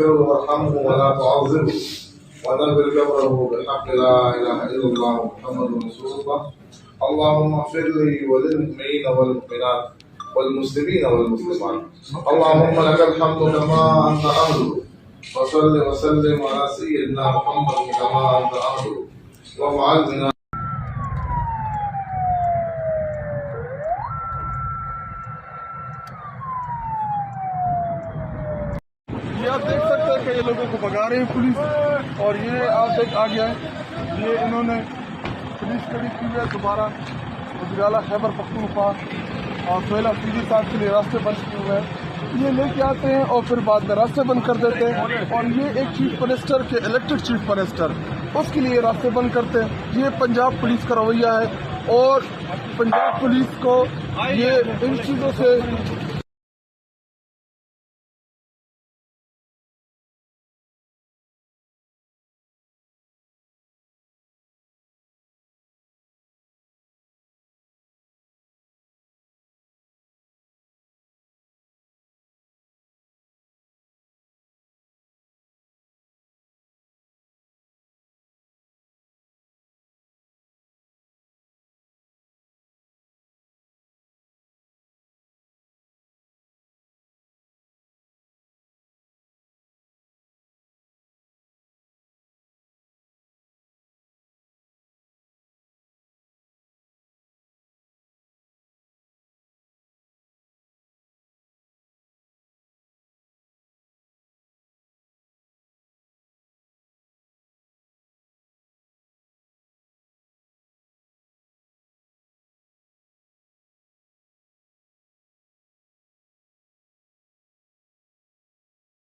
وارحمه ولا تعذبه ونبر قبره بحق لا اله الا الله محمد رسول الله. اللهم اغفر لي وللمؤمنين والمؤمنات والمسلمين والمسلمات. اللهم لك الحمد كما انت اهله وصل وسلم على سيدنا محمد كما انت اهله وافعل بنا. ये आप देख सकते हैं कि ये लोगों को भगा रहे हैं पुलिस, और ये आप देख आ गया है, ये इन्होंने पुलिस खड़ी की है दोबारा वज़ीर-ए-आला खैबर पख्तूनख्वा और सोहेल अफरीदी साहब के लिए रास्ते बंद किए हुए हैं। ये लेके आते हैं और फिर बाद में रास्ते बंद कर देते हैं, और ये एक चीफ मिनिस्टर के इलेक्टेड चीफ मिनिस्टर उसके लिए रास्ते बंद करते हैं। ये पंजाब पुलिस का रवैया है, और पंजाब पुलिस को ये इन चीज़ों से